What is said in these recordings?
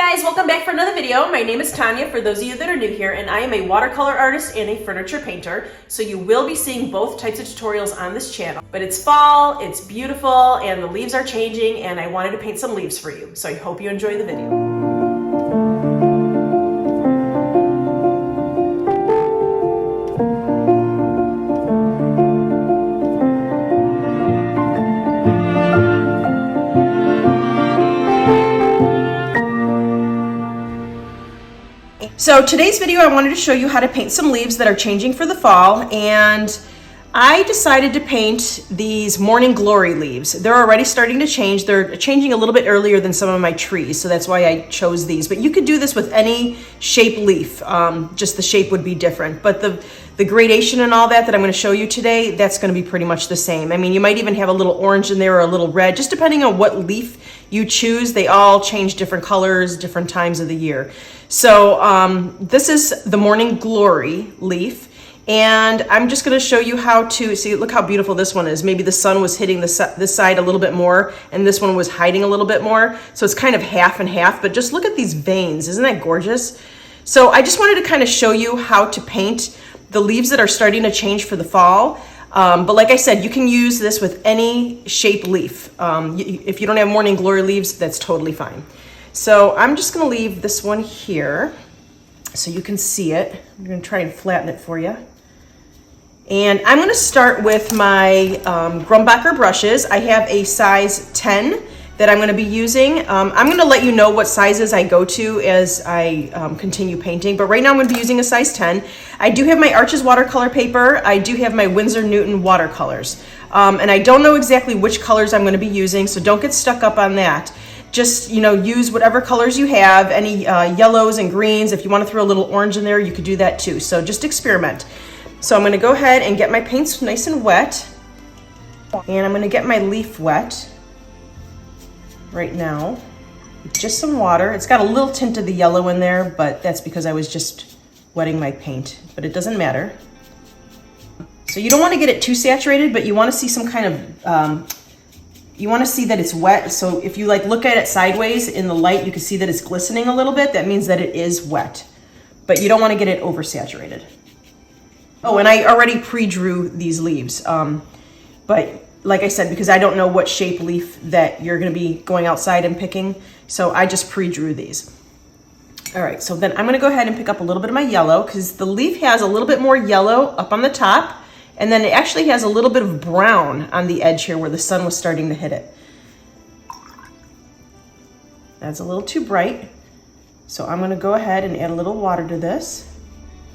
Guys, welcome back for another video. My name is Tanya, for those of you that are new here, and I am a watercolor artist and a furniture painter. So you will be seeing both types of tutorials on this channel. But it's fall, it's beautiful, and the leaves are changing, and I wanted to paint some leaves for you. So I hope you enjoy the video. So today's video, I wanted to show you how to paint some leaves that are changing for the fall, and I decided to paint these Morning Glory leaves. They're already starting to change. They're changing a little bit earlier than some of my trees, so that's why I chose these. But you could do this with any shape leaf, just the shape would be different. But the gradation and all that I'm going to show you today, that's going to be pretty much the same. I mean, you might even have a little orange in there or a little red, just depending on what leaf you choose. They all change different colors, different times of the year. So this is the Morning Glory leaf, and I'm just going to show you how to see. Look how beautiful this one is. Maybe the sun was hitting this side a little bit more, and this one was hiding a little bit more. So it's kind of half and half, but just look at these veins. Isn't that gorgeous? So I just wanted to kind of show you how to paint the leaves that are starting to change for the fall. But like I said, you can use this with any shape leaf. If you don't have Morning Glory leaves, that's totally fine. So I'm just going to leave this one here so you can see it. I'm going to try and flatten it for you. And I'm going to start with my Grumbacher brushes. I have a size 10 that I'm going to be using. I'm going to let you know what sizes I go to as I continue painting, but right now I'm going to be using a size 10. I do have my Arches watercolor paper. I do have my Winsor Newton watercolors. And I don't know exactly which colors I'm going to be using, so don't get stuck up on that. Just, use whatever colors you have, any yellows and greens. If you want to throw a little orange in there, you could do that too. So just experiment. So I'm going to go ahead and get my paints nice and wet. And I'm going to get my leaf wet right now. Just some water. It's got a little tint of the yellow in there, but that's because I was just wetting my paint. But it doesn't matter. So you don't want to get it too saturated, but you want to see some kind of... you want to see that it's wet. So if you look at it sideways in the light, you can see that it's glistening a little bit. That means that it is wet, but you don't want to get it oversaturated. Oh, and I already pre-drew these leaves. But like I said, because I don't know what shape leaf that you're going to be going outside and picking, so I just pre-drew these. All right, so then I'm going to go ahead and pick up a little bit of my yellow, because the leaf has a little bit more yellow up on the top. And then it actually has a little bit of brown on the edge here where the sun was starting to hit it. That's a little too bright. So I'm going to go ahead and add a little water to this.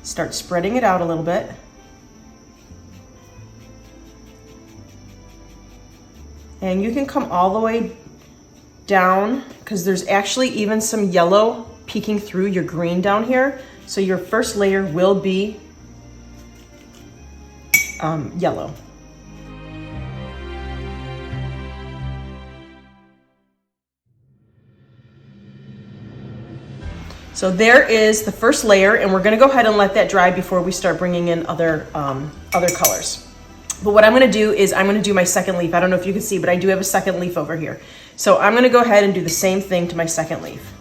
Start spreading it out a little bit. And you can come all the way down, because there's actually even some yellow peeking through your green down here. So your first layer will be yellow. So there is the first layer, and we're going to go ahead and let that dry before we start bringing in other colors. But what I'm going to do is I'm going to do my second leaf. I don't know if you can see, but I do have a second leaf over here. So I'm going to go ahead and do the same thing to my second leaf.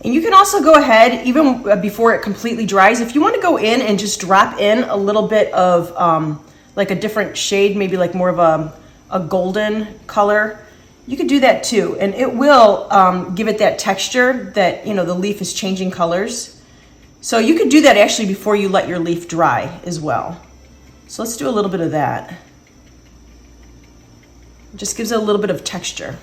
And you can also go ahead, even before it completely dries, if you want to go in and just drop in a little bit of like a different shade, maybe like more of a golden color, you could do that too. And it will give it that texture that, the leaf is changing colors. So you could do that actually before you let your leaf dry as well. So let's do a little bit of that. It just gives it a little bit of texture.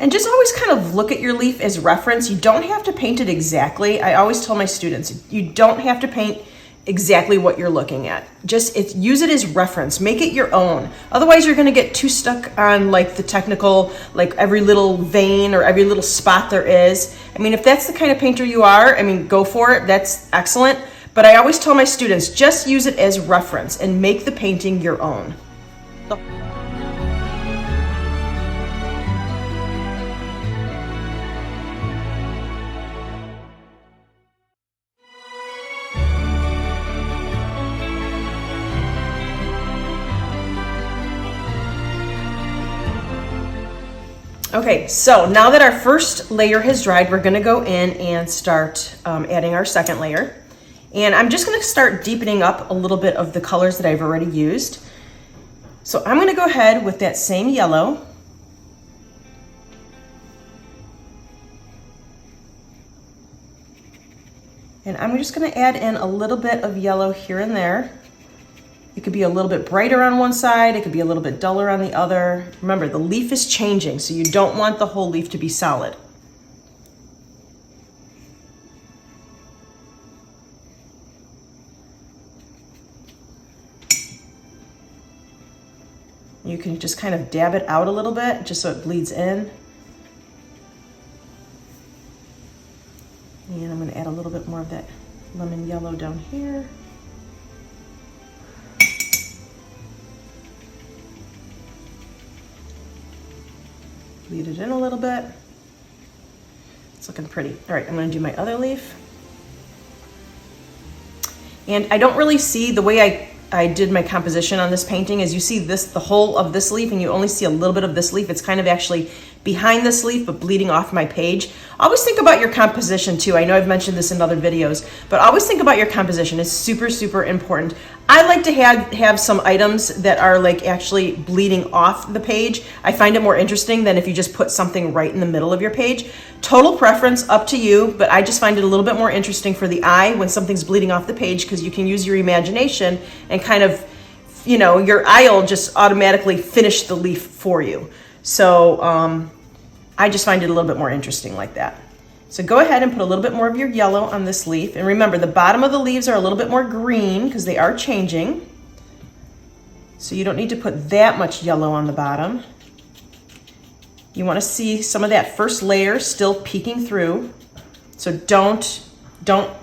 And just always kind of look at your leaf as reference. You don't have to paint it exactly. I always tell my students, you don't have to paint exactly what you're looking at. Just use it as reference. Make it your own. Otherwise, you're going to get too stuck on the technical, every little vein or every little spot there is. I mean, if that's the kind of painter you are, go for it. That's excellent. But I always tell my students, just use it as reference and make the painting your own. Okay, so now that our first layer has dried, we're gonna go in and start adding our second layer. And I'm just gonna start deepening up a little bit of the colors that I've already used. So I'm gonna go ahead with that same yellow. And I'm just gonna add in a little bit of yellow here and there. It could be a little bit brighter on one side, it could be a little bit duller on the other. Remember, the leaf is changing, so you don't want the whole leaf to be solid. You can just kind of dab it out a little bit, just so it bleeds in. And I'm gonna add a little bit more of that lemon yellow down here. Bleed it in a little bit. It's looking pretty. All right, I'm gonna do my other leaf. And I don't really see, the way I did my composition on this painting is you see this, the whole of this leaf, and you only see a little bit of this leaf. It's kind of actually behind this leaf, but bleeding off my page. Always think about your composition too. I know I've mentioned this in other videos, but always think about your composition. It's super, super important. I like to have some items that are like actually bleeding off the page. I find it more interesting than if you just put something right in the middle of your page. Total preference, up to you, but I just find it a little bit more interesting for the eye when something's bleeding off the page, because you can use your imagination and kind of, you know, your eye will just automatically finish the leaf for you. So I just find it a little bit more interesting like that. So go ahead and put a little bit more of your yellow on this leaf. And remember, the bottom of the leaves are a little bit more green because they are changing. So you don't need to put that much yellow on the bottom. You want to see some of that first layer still peeking through. So don't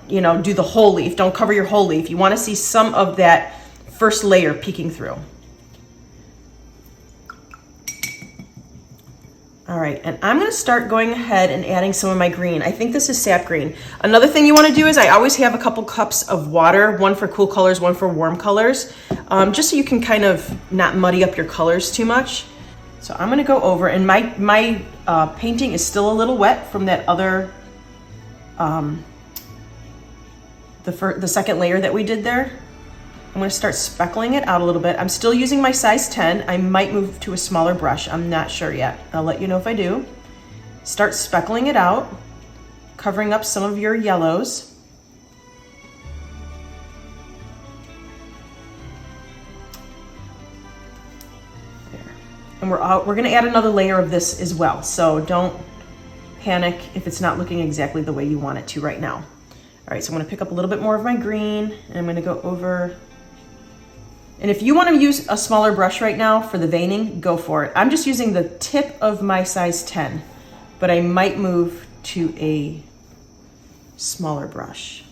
you know, do the whole leaf. Don't cover your whole leaf. You want to see some of that first layer peeking through. All right, and I'm gonna start going ahead and adding some of my green. I think this is sap green. Another thing you wanna do is I always have a couple cups of water, one for cool colors, one for warm colors, just so you can kind of not muddy up your colors too much. So I'm gonna go over, and my painting is still a little wet from that other, the second layer that we did there. I'm gonna start speckling it out a little bit. I'm still using my size 10. I might move to a smaller brush. I'm not sure yet. I'll let you know if I do. Start speckling it out, covering up some of your yellows. There. And we're gonna add another layer of this as well. So don't panic if it's not looking exactly the way you want it to right now. All right, so I'm gonna pick up a little bit more of my green, and I'm gonna go over. And if you want to use a smaller brush right now for the veining, go for it. I'm just using the tip of my size 10, but I might move to a smaller brush.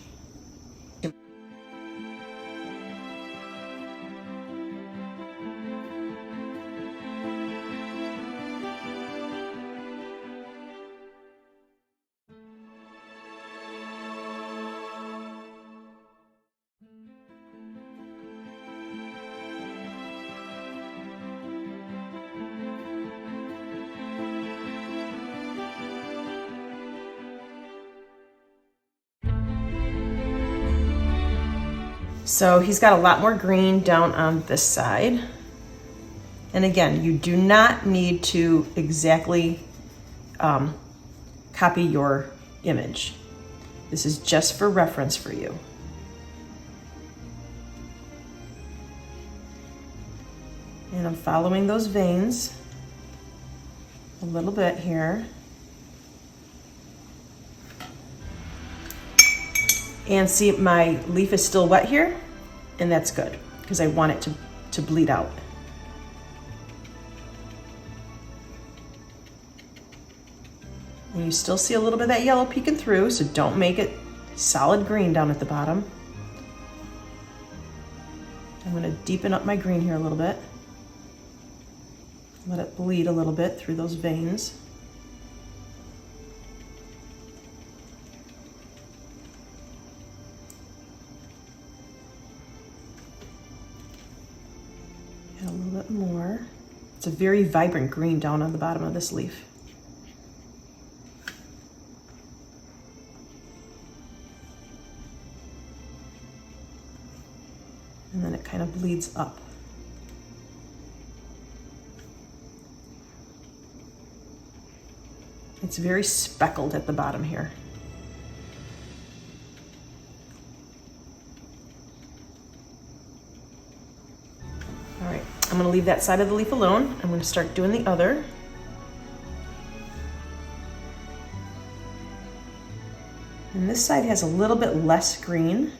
So he's got a lot more green down on this side. And again, you do not need to exactly copy your image. This is just for reference for you. And I'm following those veins a little bit here. And see, my leaf is still wet here, and that's good because I want it to bleed out. And you still see a little bit of that yellow peeking through, so don't make it solid green down at the bottom. I'm going to deepen up my green here a little bit. Let it bleed a little bit through those veins. A little bit more. It's a very vibrant green down on the bottom of this leaf. and then it kind of bleeds up. It's very speckled at the bottom here. All right, I'm gonna leave that side of the leaf alone. I'm gonna start doing the other. And this side has a little bit less green.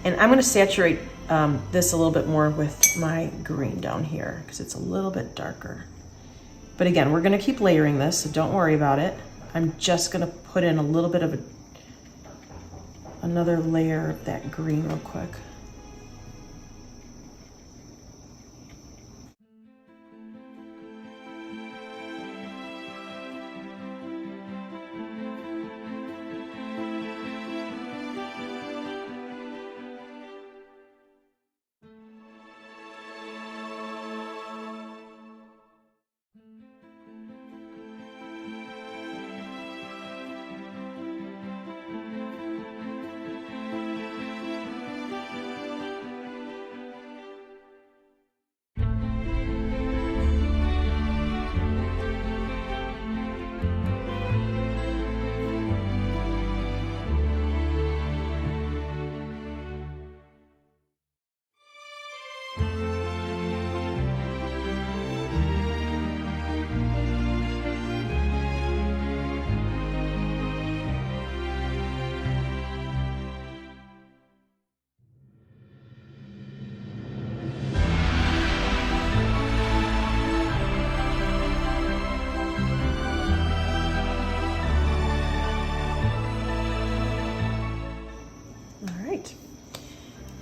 And I'm going to saturate this a little bit more with my green down here because it's a little bit darker. But again, we're going to keep layering this, so don't worry about it. I'm just going to put in a little bit of another layer of that green real quick.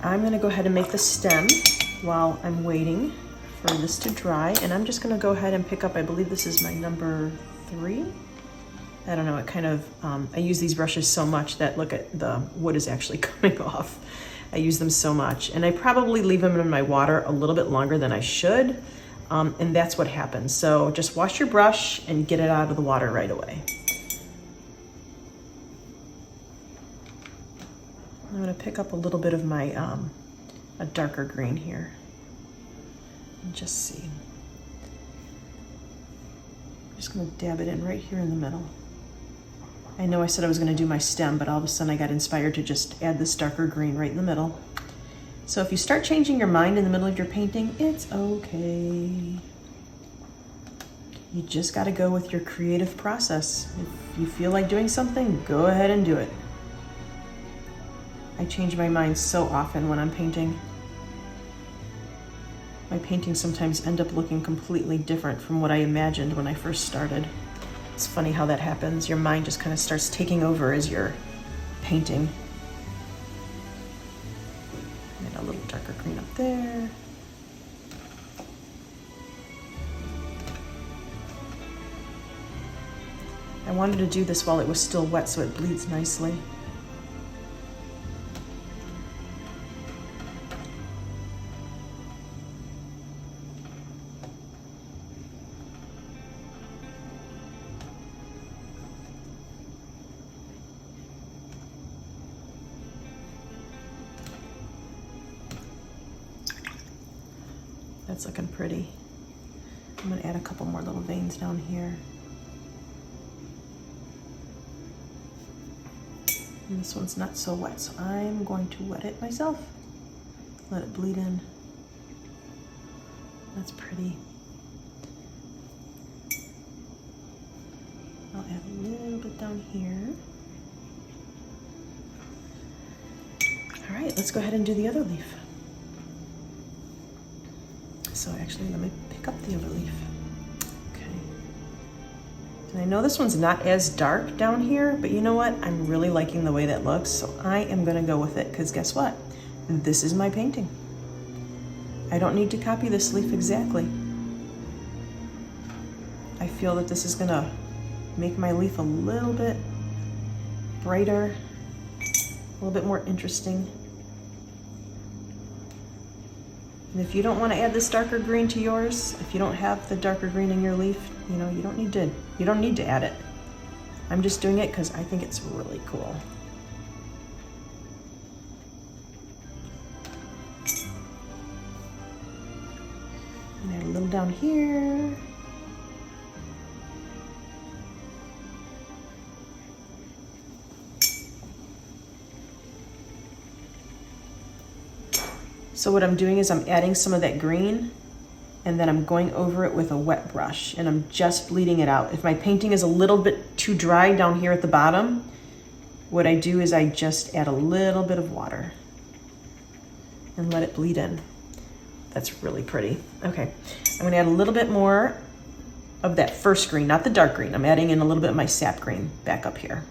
I'm gonna go ahead and make the stem while I'm waiting for this to dry. And I'm just gonna go ahead and pick up, I believe this is my number 3. I don't know, it kind of, I use these brushes so much that look at the wood is actually coming off. I use them so much. And I probably leave them in my water a little bit longer than I should. And that's what happens. So just wash your brush and get it out of the water right away. I'm going to pick up a little bit of my, a darker green here and just see. I'm just going to dab it in right here in the middle. I know I said I was going to do my stem, but all of a sudden I got inspired to just add this darker green right in the middle. So if you start changing your mind in the middle of your painting, it's okay. You just got to go with your creative process. If you feel like doing something, go ahead and do it. I change my mind so often when I'm painting. My paintings sometimes end up looking completely different from what I imagined when I first started. It's funny how that happens. Your mind just kind of starts taking over as you're painting. And a little darker green up there. I wanted to do this while it was still wet so it bleeds nicely. That's looking pretty. I'm gonna add a couple more little veins down here. And this one's not so wet, so I'm going to wet it myself. Let it bleed in. That's pretty. I'll add a little bit down here. All right, let's go ahead and do the other leaf. So actually, let me pick up the other leaf. Okay. And I know this one's not as dark down here, but you know what? I'm really liking the way that looks, so I am gonna go with it, because guess what? This is my painting. I don't need to copy this leaf exactly. I I feel that this is gonna make my leaf a little bit brighter, a little bit more interesting. And if you don't want to add this darker green to yours, if you don't have the darker green in your leaf, you know, you don't need to add it. I'm just doing it because I think it's really cool. And add a little down here. So what I'm doing is I'm adding some of that green, and then I'm going over it with a wet brush, and I'm just bleeding it out. If my painting is a little bit too dry down here at the bottom, what I do is I just add a little bit of water and let it bleed in. That's really pretty. Okay, I'm gonna add a little bit more of that first green, not the dark green. I'm adding in a little bit of my sap green back up here.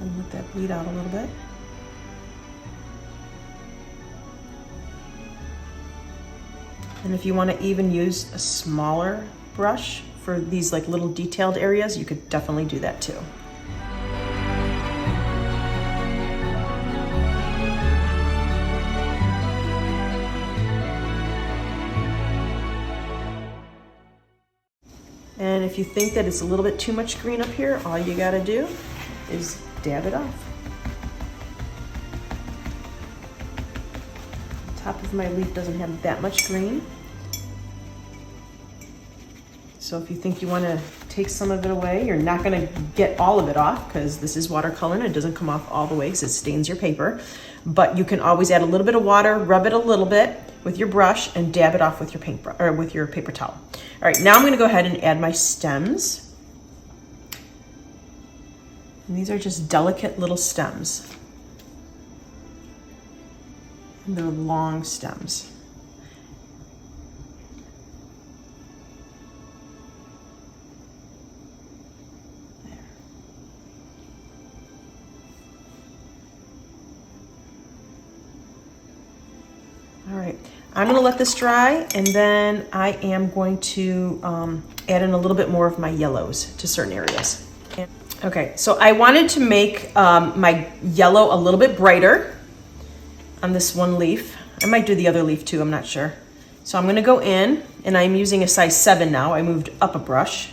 And let that bleed out a little bit. And if you want to even use a smaller brush for these like little detailed areas, you could definitely do that too. And if you think that it's a little bit too much green up here, all you got to do is dab it off. The top of my leaf doesn't have that much green. So if you think you want to take some of it away, you're not going to get all of it off because this is watercolor and it doesn't come off all the way because it stains your paper. But you can always add a little bit of water, rub it a little bit with your brush, and dab it off with your paintbrush or with your paper towel. All right, now I'm going to go ahead and add my stems. And these are just delicate little stems. And they're long stems. There. All right, I'm gonna let this dry, and then I am going to add in a little bit more of my yellows to certain areas. Okay, so I wanted to make my yellow a little bit brighter on this one leaf. I might do the other leaf too, I'm not sure. So I'm gonna go in, and I'm using a size 7 now. I moved up a brush.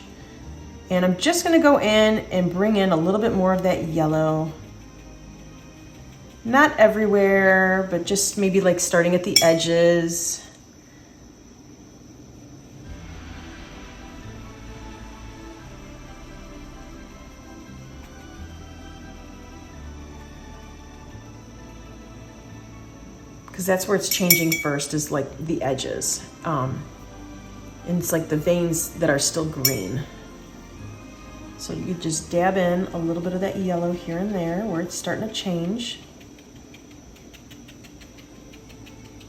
And I'm just gonna go in and bring in a little bit more of that yellow. Not everywhere, but just maybe like starting at the edges. Because that's where it's changing first, is like the edges. And it's like the veins that are still green. So you just dab in a little bit of that yellow here and there where it's starting to change.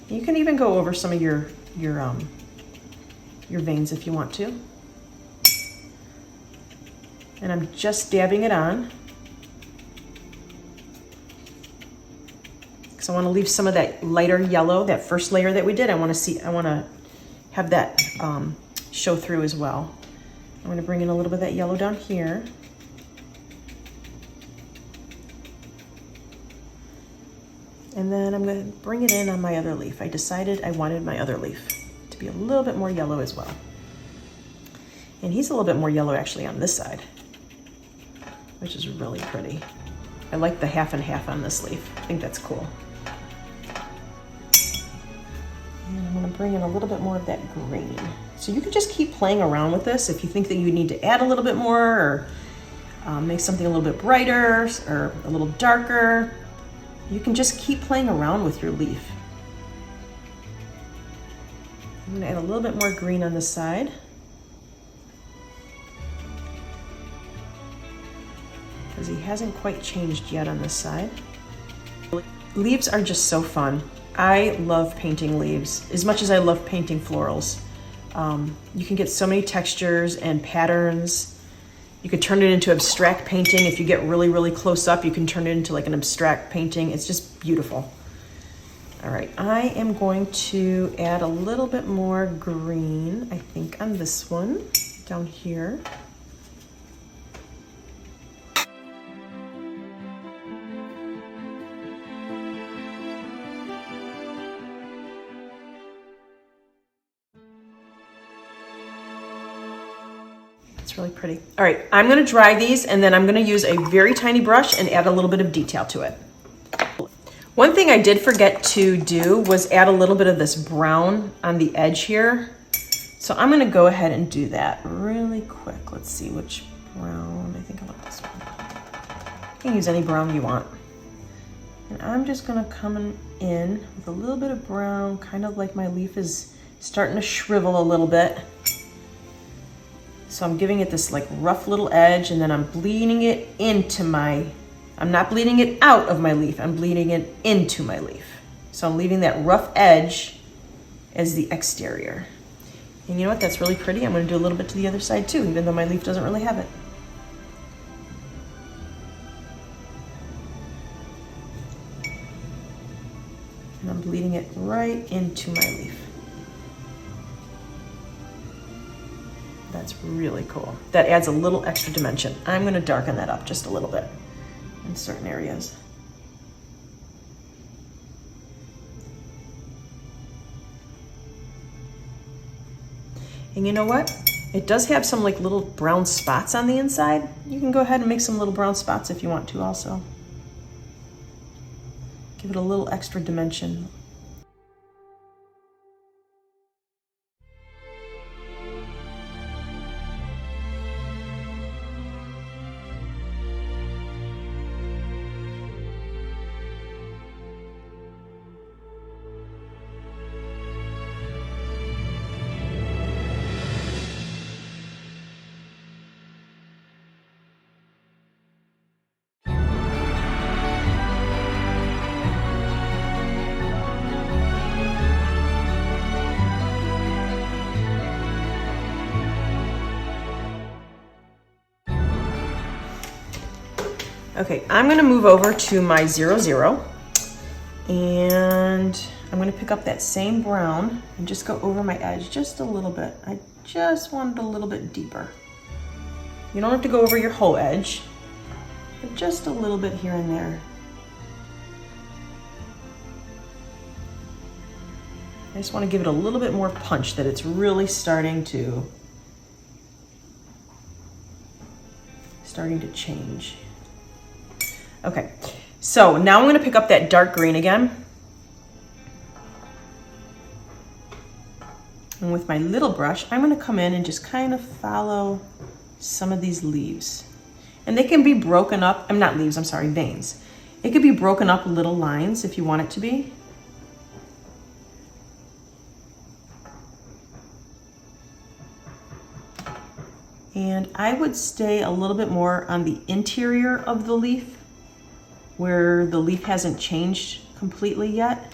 You can even go over some of your veins if you want to. And I'm just dabbing it on. So I want to leave some of that lighter yellow, that first layer that we did. I want to have that show through as well. I'm going to bring in a little bit of that yellow down here. And then I'm going to bring it in on my other leaf. I decided I wanted my other leaf to be a little bit more yellow as well. And he's a little bit more yellow actually on this side, which is really pretty. I like the half and half on this leaf. I think that's cool. And I'm gonna bring in a little bit more of that green. So you can just keep playing around with this. If you think that you need to add a little bit more, or make something a little bit brighter or a little darker, you can just keep playing around with your leaf. I'm gonna add a little bit more green on this side. Because he hasn't quite changed yet on this side. Leaves are just so fun. I love painting leaves as much as I love painting florals. You can get so many textures and patterns. You could turn it into abstract painting. If you get really, really close up, you can turn it into like an abstract painting. It's just beautiful. All right, I am going to add a little bit more green, I think, on this one down here. It's really pretty. All right, I'm gonna dry these and then I'm gonna use a very tiny brush and add a little bit of detail to it. One thing I did forget to do was add a little bit of this brown on the edge here. So I'm gonna go ahead and do that really quick. Let's see which brown. I think I want this one. You can use any brown you want. And I'm just gonna come in with a little bit of brown, kind of like my leaf is starting to shrivel a little bit. So I'm giving it this like rough little edge, and then I'm bleeding it into I'm not bleeding it out of my leaf, I'm bleeding it into my leaf. So I'm leaving that rough edge as the exterior. And you know what, that's really pretty. I'm gonna do a little bit to the other side too, even though my leaf doesn't really have it. And I'm bleeding it right into my leaf. That's really cool. That adds a little extra dimension. I'm gonna darken that up just a little bit in certain areas. And you know what? It does have some like little brown spots on the inside. You can go ahead and make some little brown spots if you want to also. Give it a little extra dimension. Okay, I'm gonna move over to my 00 and I'm gonna pick up that same brown and just go over my edge just a little bit. I just want it a little bit deeper. You don't have to go over your whole edge, but just a little bit here and there. I just want to give it a little bit more punch, that it's really starting to change. Okay, so now I'm going to pick up that dark green again. And with my little brush, I'm going to come in and just kind of follow some of these leaves. And they can be broken up, I'm not leaves, I'm sorry, veins. It could be broken up little lines if you want it to be. And I would stay a little bit more on the interior of the leaf, where the leaf hasn't changed completely yet.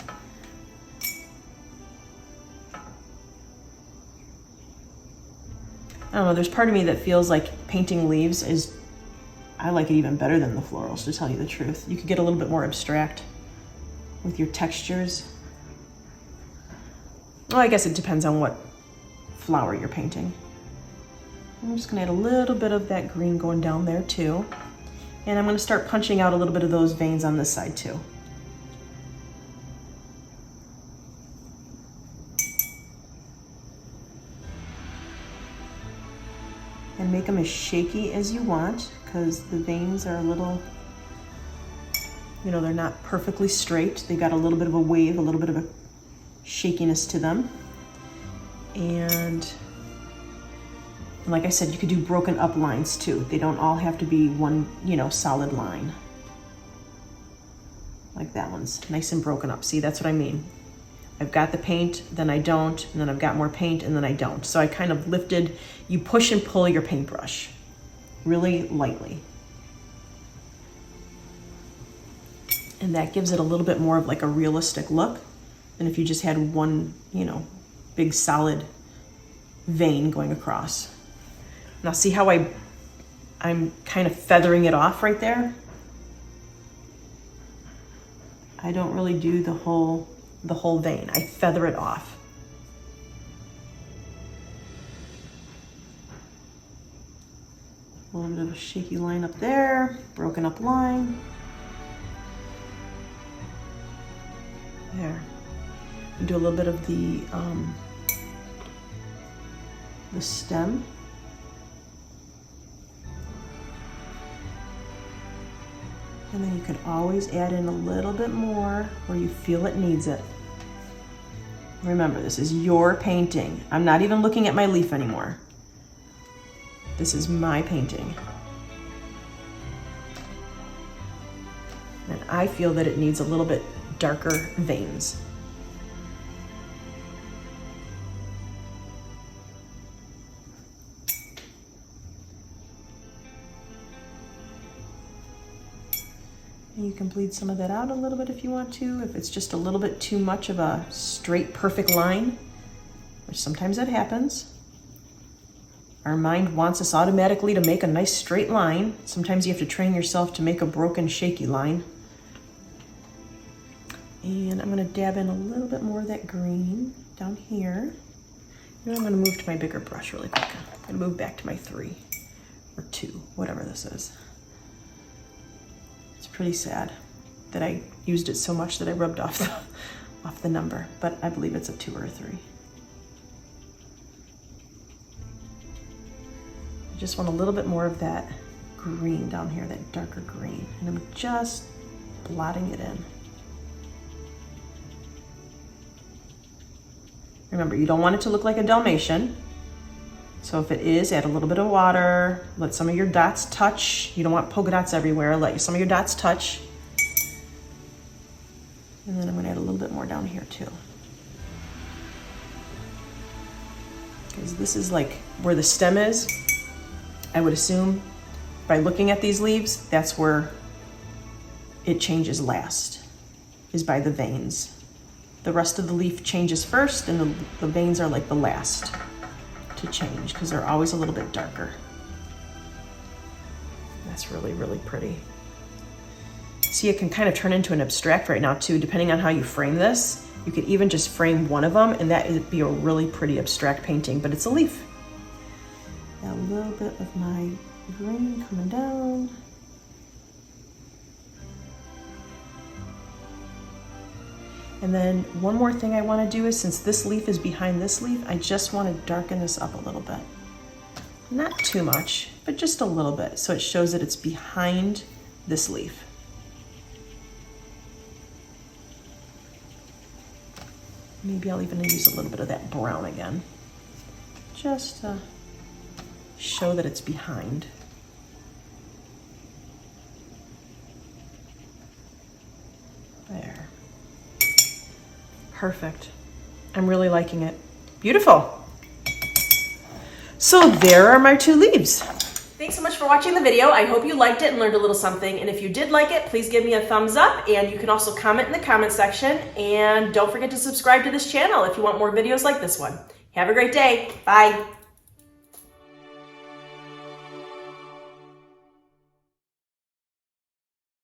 I don't know, there's part of me that feels like painting leaves is, I like it even better than the florals, to tell you the truth. You could get a little bit more abstract with your textures. Well, I guess it depends on what flower you're painting. I'm just gonna add a little bit of that green going down there too. And I'm gonna start punching out a little bit of those veins on this side too. And make them as shaky as you want, because the veins are a little, you know, they're not perfectly straight. They got a little bit of a wave, a little bit of a shakiness to them. And like I said, you could do broken up lines too. They don't all have to be one, you know, solid line. Like that one's nice and broken up. See, that's what I mean. I've got the paint, then I don't, and then I've got more paint, and then I don't. So I kind of lifted, you push and pull your paintbrush really lightly. And that gives it a little bit more of like a realistic look than if you just had one, you know, big solid vein going across. Now see how I'm kind of feathering it off right there. I don't really do the whole vein. I feather it off. A little bit of a shaky line up there, broken up line. There. And do a little bit of the stem. And then you can always add in a little bit more where you feel it needs it. Remember, this is your painting. I'm not even looking at my leaf anymore. This is my painting. And I feel that it needs a little bit darker veins. And you can bleed some of that out a little bit if you want to, if it's just a little bit too much of a straight, perfect line, which sometimes that happens. Our mind wants us automatically to make a nice straight line. Sometimes you have to train yourself to make a broken, shaky line. And I'm gonna dab in a little bit more of that green down here. Now I'm gonna move to my bigger brush really quick. I'm gonna move back to my 3 or 2, whatever this is. It's pretty sad that I used it so much that I rubbed off the number, but I believe it's a 2 or a 3. I just want a little bit more of that green down here, that darker green, and I'm just blotting it in. Remember, you don't want it to look like a Dalmatian. So if it is, add a little bit of water, let some of your dots touch. You don't want polka dots everywhere, let some of your dots touch. And then I'm gonna add a little bit more down here too. Because this is like where the stem is. I would assume by looking at these leaves, that's where it changes last, is by the veins. The rest of the leaf changes first, and the veins are like the last to change because they're always a little bit darker. That's really, really pretty. See, it can kind of turn into an abstract right now too, depending on how you frame this. You could even just frame one of them and that would be a really pretty abstract painting, but it's a leaf. A little bit of my green coming down. And then one more thing I want to do is, since this leaf is behind this leaf, I just want to darken this up a little bit. Not too much, but just a little bit, so it shows that it's behind this leaf. Maybe I'll even use a little bit of that brown again, just to show that it's behind. There. Perfect. I'm really liking it. Beautiful. So there are my 2 leaves. Thanks so much for watching the video. I hope you liked it and learned a little something. And if you did like it, please give me a thumbs up, and you can also comment in the comment section. And don't forget to subscribe to this channel if you want more videos like this one. Have a great day. Bye.